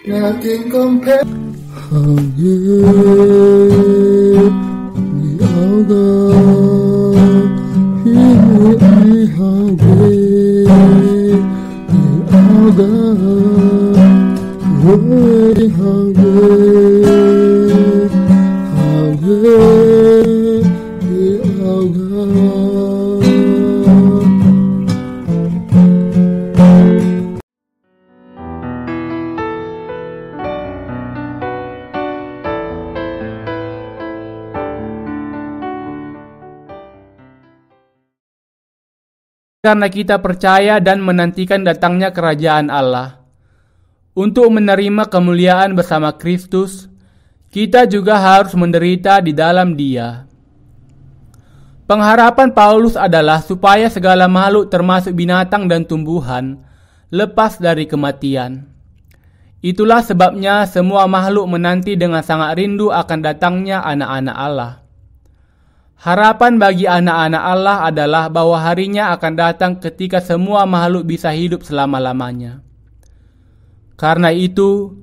Nothing compares. How great we are God. Hear me, how great we are God. Worthy, how great we are God. Karena kita percaya dan menantikan datangnya kerajaan Allah. Untuk menerima kemuliaan bersama Kristus, kita juga harus menderita di dalam Dia. Pengharapan Paulus adalah supaya segala makhluk termasuk binatang dan tumbuhan lepas dari kematian. Itulah sebabnya semua makhluk menanti dengan sangat rindu akan datangnya anak-anak Allah. Harapan bagi anak-anak Allah adalah bahwa harinya akan datang ketika semua makhluk bisa hidup selama-lamanya. Karena itu,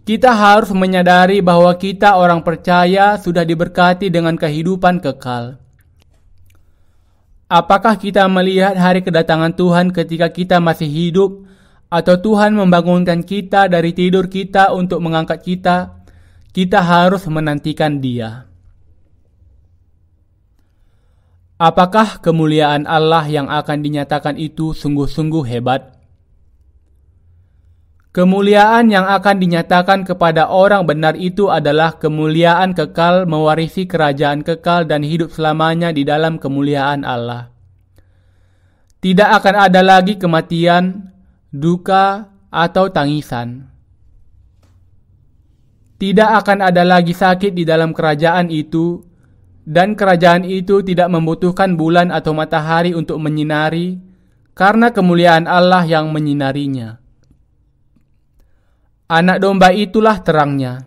kita harus menyadari bahwa kita orang percaya sudah diberkati dengan kehidupan kekal. Apakah kita melihat hari kedatangan Tuhan ketika kita masih hidup, atau Tuhan membangunkan kita dari tidur kita untuk mengangkat kita? Kita harus menantikan Dia. Apakah kemuliaan Allah yang akan dinyatakan itu sungguh-sungguh hebat? Kemuliaan yang akan dinyatakan kepada orang benar itu adalah kemuliaan kekal, mewarisi kerajaan kekal dan hidup selamanya di dalam kemuliaan Allah. Tidak akan ada lagi kematian, duka, atau tangisan. Tidak akan ada lagi sakit di dalam kerajaan itu, dan kerajaan itu tidak membutuhkan bulan atau matahari untuk menyinari, karena kemuliaan Allah yang menyinarinya. Anak domba itulah terangnya.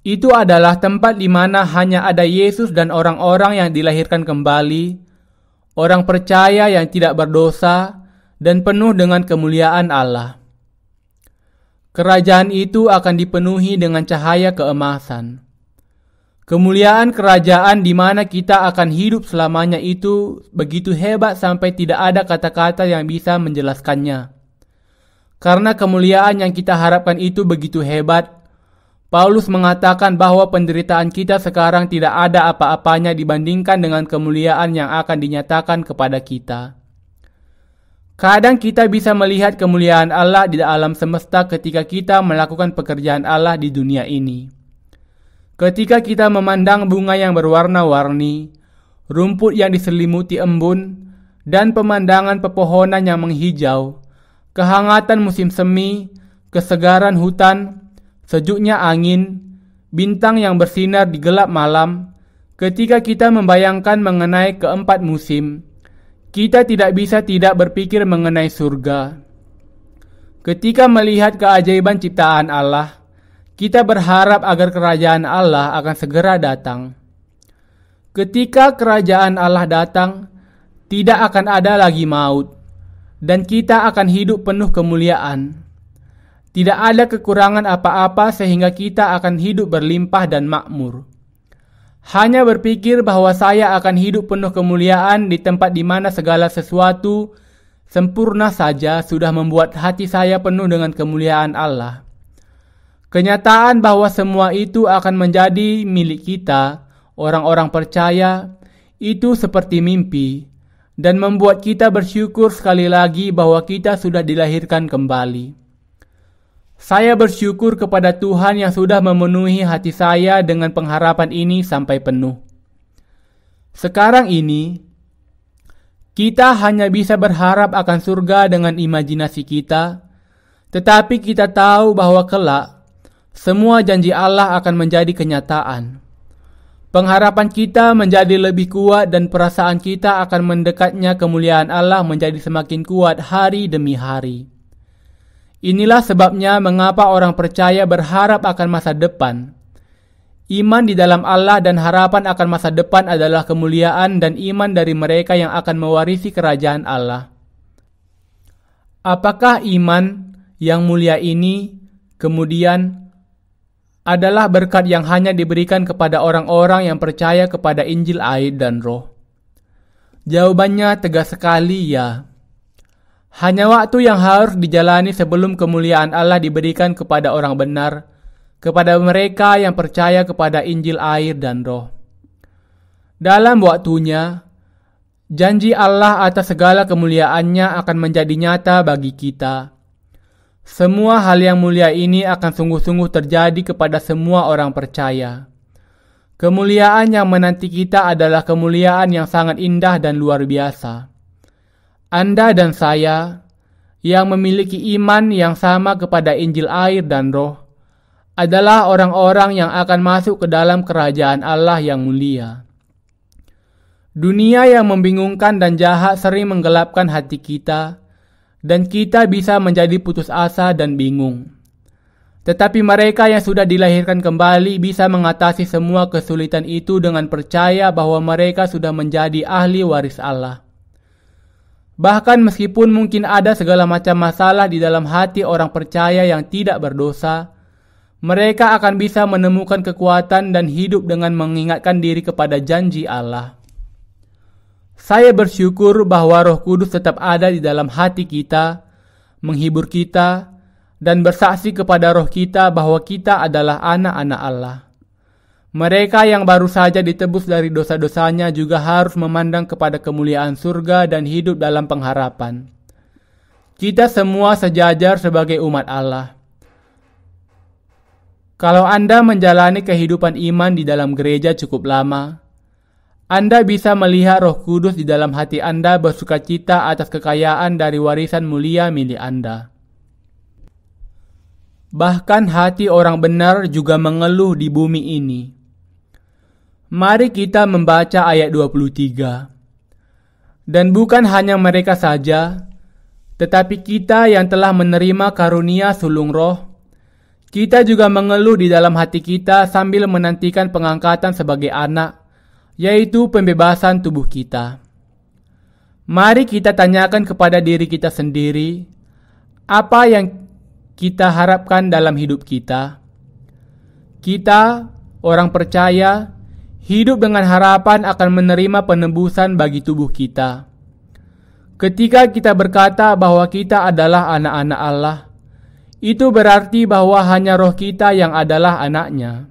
Itu adalah tempat di mana hanya ada Yesus dan orang-orang yang dilahirkan kembali, orang percaya yang tidak berdosa, dan penuh dengan kemuliaan Allah. Kerajaan itu akan dipenuhi dengan cahaya keemasan. Kemuliaan kerajaan di mana kita akan hidup selamanya itu begitu hebat sampai tidak ada kata-kata yang bisa menjelaskannya. Karena kemuliaan yang kita harapkan itu begitu hebat, Paulus mengatakan bahwa penderitaan kita sekarang tidak ada apa-apanya dibandingkan dengan kemuliaan yang akan dinyatakan kepada kita. Kadang kita bisa melihat kemuliaan Allah di alam semesta ketika kita melakukan pekerjaan Allah di dunia ini. Ketika kita memandang bunga yang berwarna-warni, rumput yang diselimuti embun, dan pemandangan pepohonan yang menghijau, kehangatan musim semi, kesegaran hutan, sejuknya angin, bintang yang bersinar di gelap malam, ketika kita membayangkan mengenai keempat musim, kita tidak bisa tidak berpikir mengenai surga. Ketika melihat keajaiban ciptaan Allah, kita berharap agar kerajaan Allah akan segera datang. Ketika kerajaan Allah datang, tidak akan ada lagi maut, dan kita akan hidup penuh kemuliaan. Tidak ada kekurangan apa-apa sehingga kita akan hidup berlimpah dan makmur. Hanya berpikir bahwa saya akan hidup penuh kemuliaan di tempat di mana segala sesuatu sempurna saja sudah membuat hati saya penuh dengan kemuliaan Allah. Kenyataan bahwa semua itu akan menjadi milik kita, orang-orang percaya, itu seperti mimpi, dan membuat kita bersyukur sekali lagi bahwa kita sudah dilahirkan kembali. Saya bersyukur kepada Tuhan yang sudah memenuhi hati saya dengan pengharapan ini sampai penuh. Sekarang ini, Kita hanya bisa berharap akan surga dengan imajinasi kita, tetapi kita tahu bahwa kelak semua janji Allah akan menjadi kenyataan. Pengharapan kita menjadi lebih kuat dan perasaan kita akan mendekatnya kemuliaan Allah menjadi semakin kuat hari demi hari. Inilah sebabnya mengapa orang percaya berharap akan masa depan. Iman di dalam Allah dan harapan akan masa depan adalah kemuliaan dan iman dari mereka yang akan mewarisi kerajaan Allah. Apakah iman yang mulia ini kemudian adalah berkat yang hanya diberikan kepada orang-orang yang percaya kepada Injil, air, dan Roh? Jawabannya tegas sekali, ya. Hanya waktu yang harus dijalani sebelum kemuliaan Allah diberikan kepada orang benar, kepada mereka yang percaya kepada Injil, air, dan Roh. Dalam waktunya, janji Allah atas segala kemuliaannya akan menjadi nyata bagi kita. Semua hal yang mulia ini akan sungguh-sungguh terjadi kepada semua orang percaya. Kemuliaan yang menanti kita adalah kemuliaan yang sangat indah dan luar biasa. Anda dan saya, yang memiliki iman yang sama kepada Injil, air, dan Roh, adalah orang-orang yang akan masuk ke dalam kerajaan Allah yang mulia. Dunia yang membingungkan dan jahat sering menggelapkan hati kita, dan kita bisa menjadi putus asa dan bingung. Tetapi mereka yang sudah dilahirkan kembali bisa mengatasi semua kesulitan itu dengan percaya bahwa mereka sudah menjadi ahli waris Allah. Bahkan meskipun mungkin ada segala macam masalah di dalam hati orang percaya yang tidak berdosa, mereka akan bisa menemukan kekuatan dan hidup dengan mengingatkan diri kepada janji Allah. Saya bersyukur bahwa Roh Kudus tetap ada di dalam hati kita, menghibur kita, dan bersaksi kepada roh kita bahwa kita adalah anak-anak Allah. Mereka yang baru saja ditebus dari dosa-dosanya juga harus memandang kepada kemuliaan surga dan hidup dalam pengharapan. Kita semua sejajar sebagai umat Allah. Kalau Anda menjalani kehidupan iman di dalam gereja cukup lama, Anda bisa melihat Roh Kudus di dalam hati Anda bersukacita atas kekayaan dari warisan mulia milik Anda. Bahkan hati orang benar juga mengeluh di bumi ini. Mari kita membaca ayat 23. Dan bukan hanya mereka saja, tetapi kita yang telah menerima karunia sulung roh, kita juga mengeluh di dalam hati kita sambil menantikan pengangkatan sebagai anak, yaitu pembebasan tubuh kita. Mari kita tanyakan kepada diri kita sendiri, apa yang kita harapkan dalam hidup kita? Kita, orang percaya, hidup dengan harapan akan menerima penebusan bagi tubuh kita. Ketika kita berkata bahwa kita adalah anak-anak Allah, itu berarti bahwa hanya roh kita yang adalah anaknya.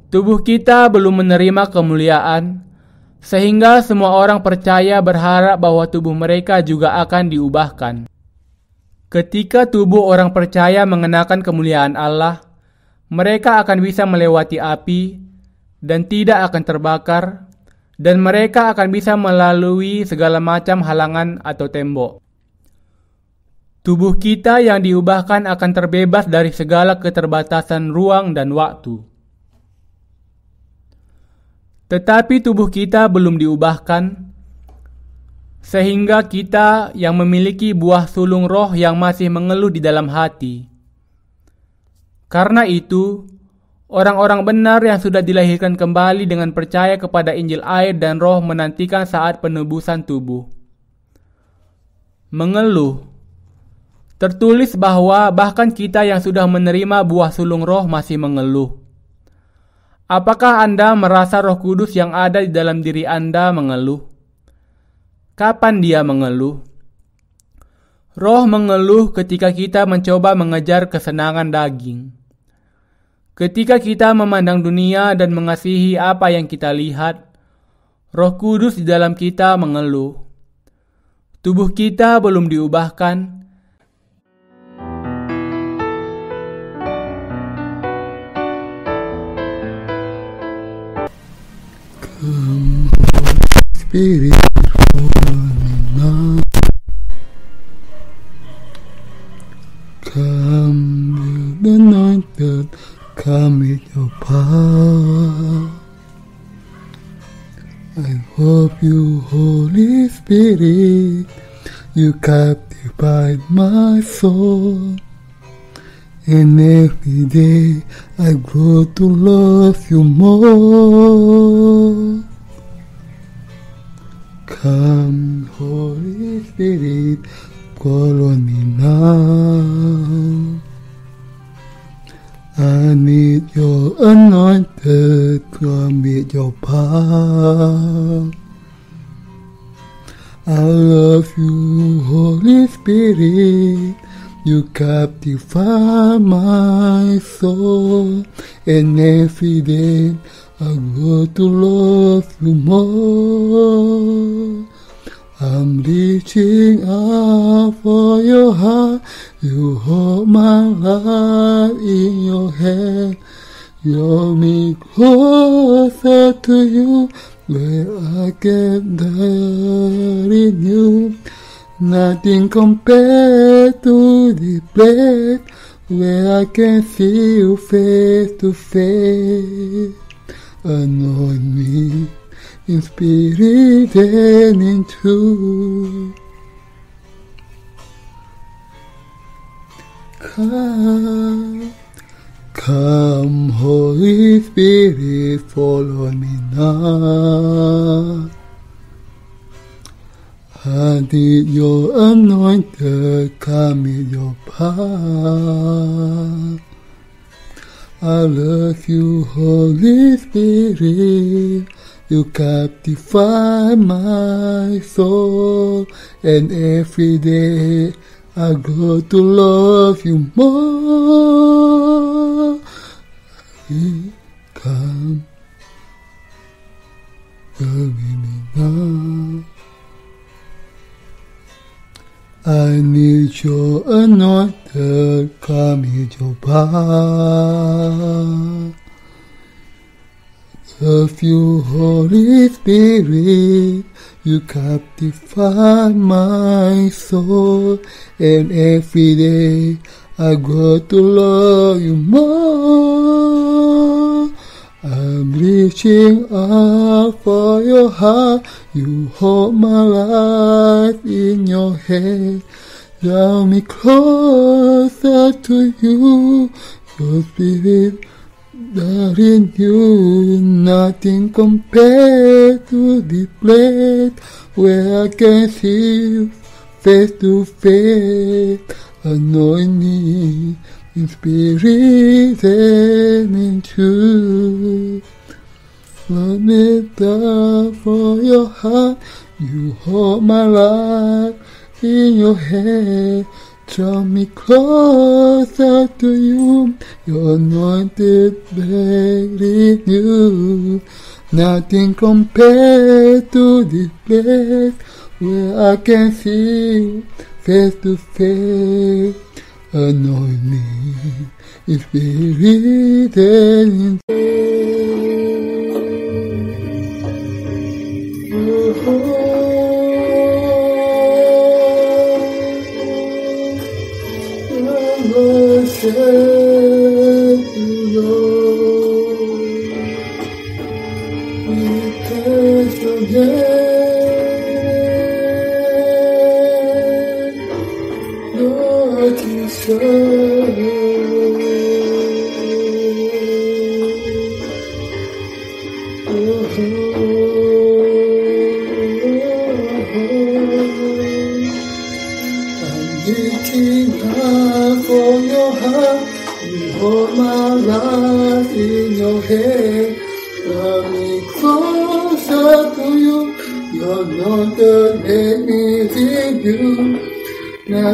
Tubuh kita belum menerima kemuliaan, sehingga semua orang percaya berharap bahwa tubuh mereka juga akan diubahkan. Ketika tubuh orang percaya mengenakan kemuliaan Allah, mereka akan bisa melewati api dan tidak akan terbakar, dan mereka akan bisa melalui segala macam halangan atau tembok. Tubuh kita yang diubahkan akan terbebas dari segala keterbatasan ruang dan waktu. Tetapi tubuh kita belum diubahkan, sehingga kita yang memiliki buah sulung roh yang masih mengeluh di dalam hati. Karena itu, orang-orang benar yang sudah dilahirkan kembali dengan percaya kepada Injil, air, dan Roh menantikan saat penebusan tubuh. Mengeluh. Tertulis bahwa bahkan kita yang sudah menerima buah sulung roh masih mengeluh. Apakah Anda merasa Roh Kudus yang ada di dalam diri Anda mengeluh? Kapan dia mengeluh? Roh mengeluh ketika kita mencoba mengejar kesenangan daging. Ketika kita memandang dunia dan mengasihi apa yang kita lihat, Roh Kudus di dalam kita mengeluh. Tubuh kita belum diubahkan. Spirit, fall on I love you, Holy Spirit. You captivate my soul. And every day I grow to love you more. Come, Holy Spirit, call on me now. I need your anointed, come with your power. I love you, Holy Spirit. You captivate my soul, and every day I grow to love you more. I'm reaching out for your heart. You hold my life in your hand. Draw me closer to you, where I can dwell in you. Nothing compared to the place where I can see you face to face. Anoint me in spirit and in truth. Come, Holy Spirit, fall on me now. I need your anointed, come with your power. I love you, Holy Spirit. You captivate my soul, and every day I grow to love you more. Come, come with me now. I need your anointed, come with your power. Love you, Holy Spirit, you captivate my soul, and every day I grow to love you more. I'm reaching out for your heart. You hold my life in your hand. Draw me closer to you. Your spirit there in you. Nothing compared to the place where I can see you face to face. Anoint me in spirit and in truth. Let me die for your heart. You hold my life in your hand. Draw me closer to you. Your anointed back in you. Nothing compared to this place where I can see you face to face. Anoint me in spirit and in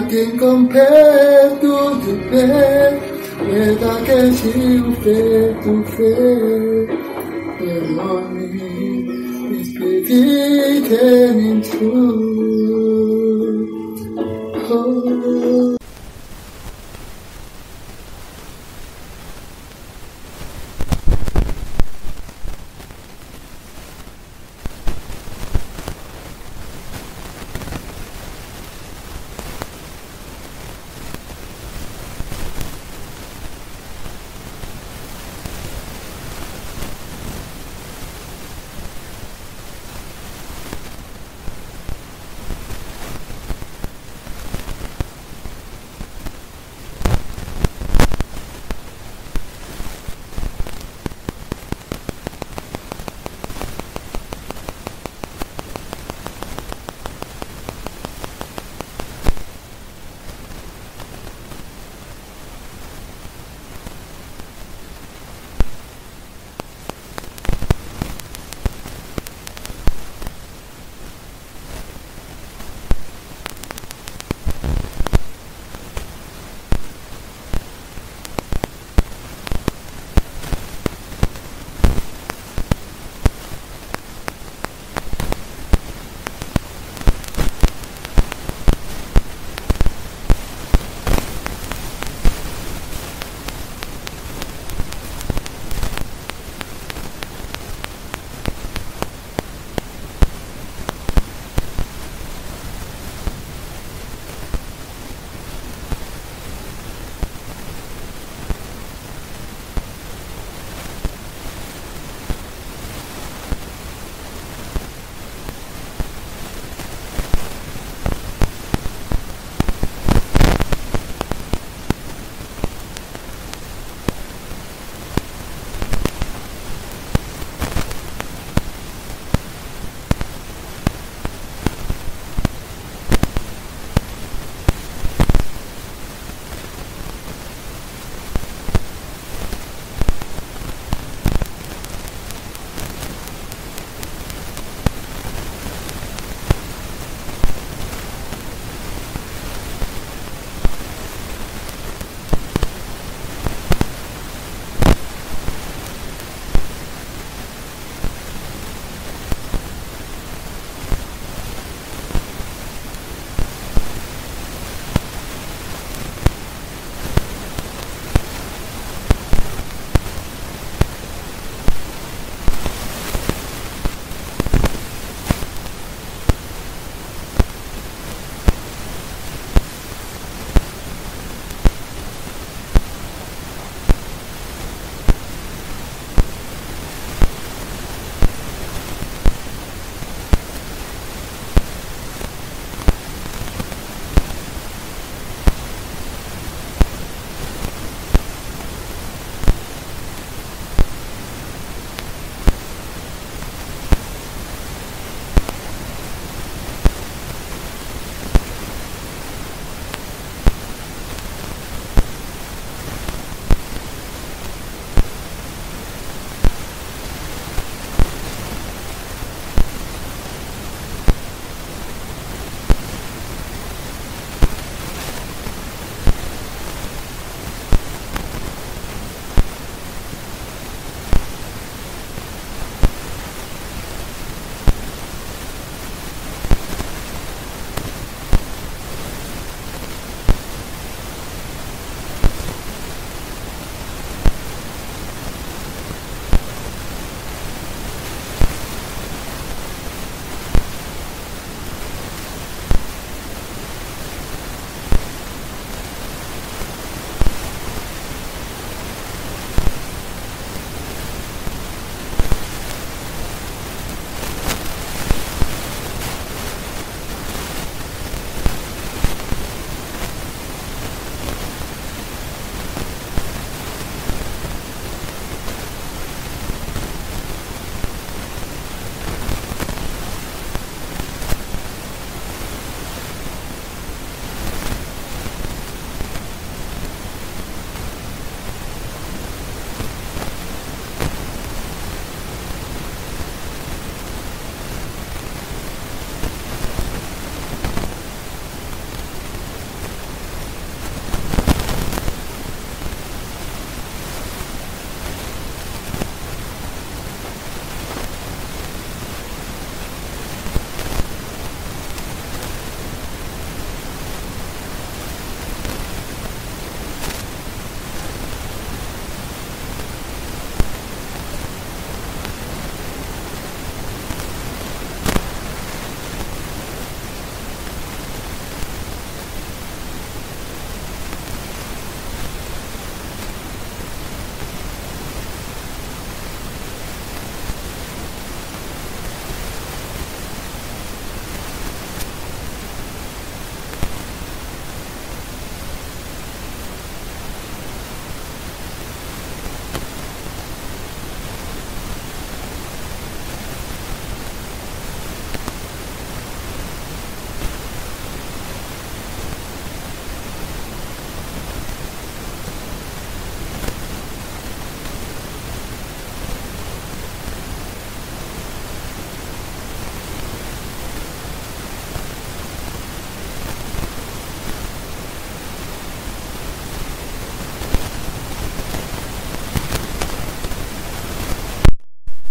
nothing compared to the place where I can see you face to face. Anoint me in spirit and in truth. Oh.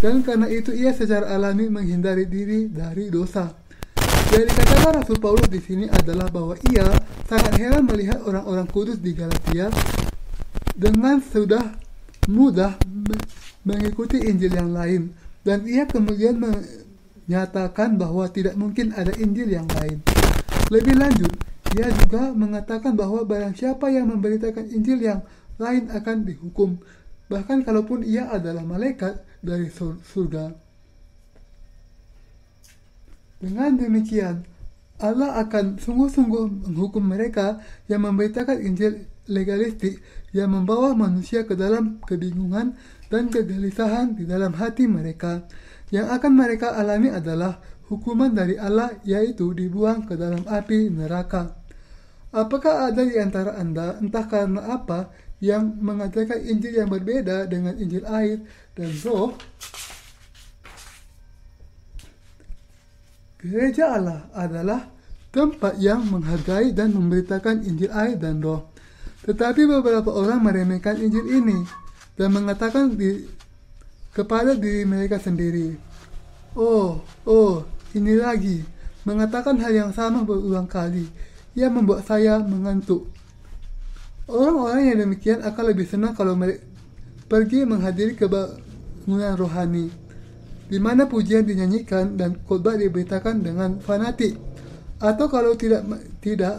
dan karena itu ia secara alami menghindari diri dari dosa. Yang dikatakan Rasul Paulus di sini adalah bahwa ia sangat heran melihat orang-orang kudus di Galatia dengan sudah mudah mengikuti Injil yang lain, dan ia kemudian menyatakan bahwa tidak mungkin ada Injil yang lain. Lebih lanjut, ia juga mengatakan bahwa barang siapa yang memberitakan Injil yang lain akan dihukum, bahkan kalaupun ia adalah malaikat dari surga. Dengan demikian, Allah akan sungguh-sungguh menghukum mereka yang memberitakan Injil legalistik yang membawa manusia ke dalam kebingungan dan kegelisahan di dalam hati mereka. Yang akan mereka alami adalah hukuman dari Allah, yaitu dibuang ke dalam api neraka. Apakah ada di antara Anda, entah karena apa, yang mengajarkan Injil yang berbeda dengan Injil air dan roh? Gereja Allah adalah tempat yang menghargai dan memberitakan Injil air dan roh. Tetapi beberapa orang meremehkan Injil ini dan mengatakan kepada diri mereka sendiri, Oh, ini lagi, mengatakan hal yang sama berulang kali. Ia membuat saya mengantuk. Orang-orang yang demikian akan lebih senang kalau mereka pergi menghadiri kebangunan rohani, di mana pujian dinyanyikan dan khotbah diberitakan dengan fanatik. Atau kalau tidak,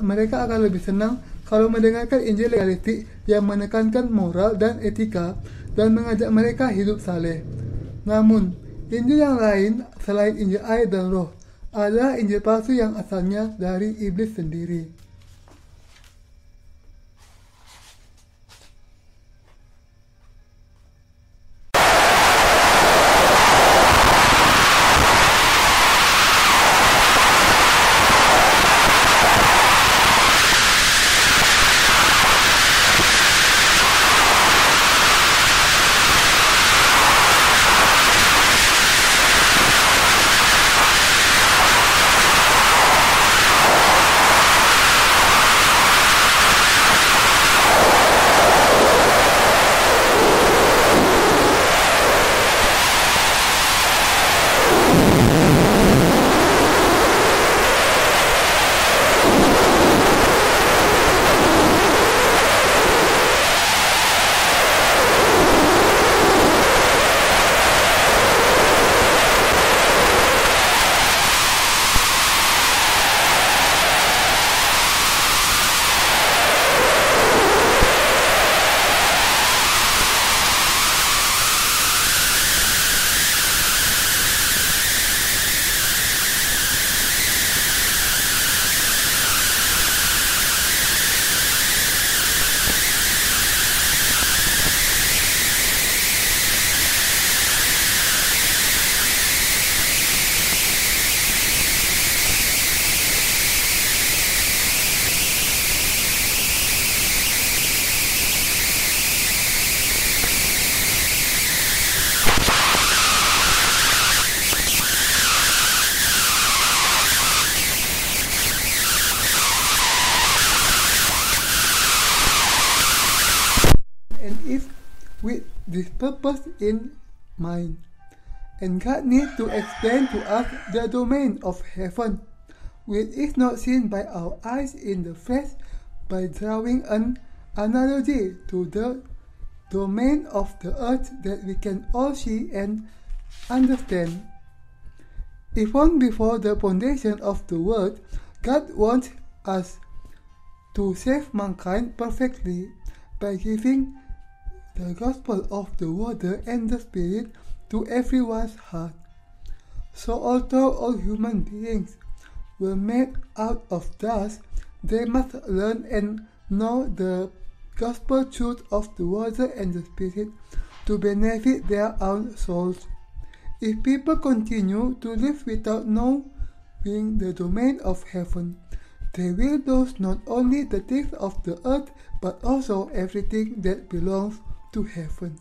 mereka akan lebih senang kalau mendengarkan Injil legalistik yang menekankan moral dan etika dan mengajak mereka hidup saleh. Namun, Injil yang lain selain Injil air dan roh adalah Injil palsu yang asalnya dari iblis sendiri. With this purpose in mind, and God needs to explain to us the domain of heaven, which is not seen by our eyes in the flesh, by drawing an analogy to the domain of the earth that we can all see and understand. Even before the foundation of the world, God wants us to save mankind perfectly by giving the gospel of the water and the Spirit to everyone's heart. So although all human beings were made out of dust, they must learn and know the gospel truth of the water and the Spirit to benefit their own souls. If people continue to live without knowing the domain of heaven, they will lose not only the things of the earth, but also everything that belongs to heaven.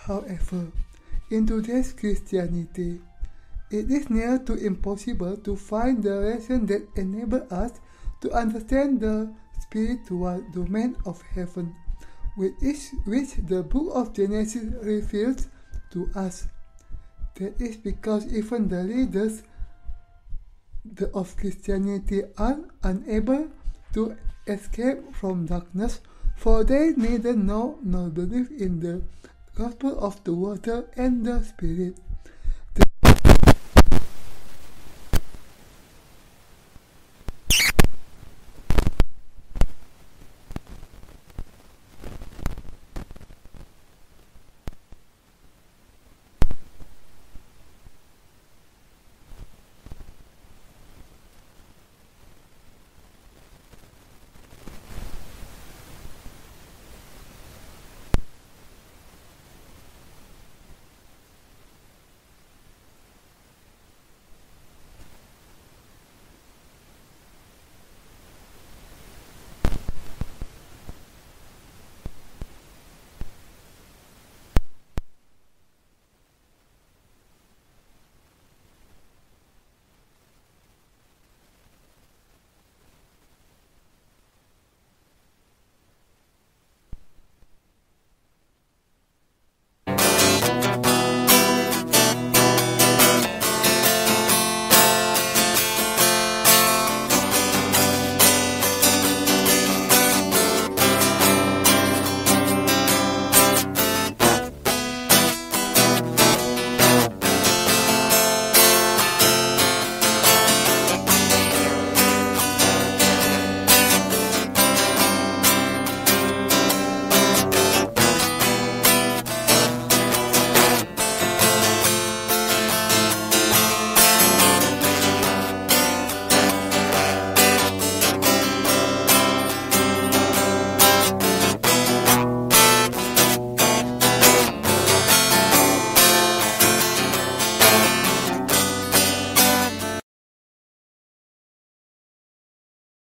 However, in today's Christianity, it is near to impossible to find the lesson that enable us to understand the spiritual domain of heaven, which the book of Genesis reveals to us. That is because even the leaders of Christianity are unable to escape from darkness, for they neither know nor believe in the gospel of the water and the Spirit.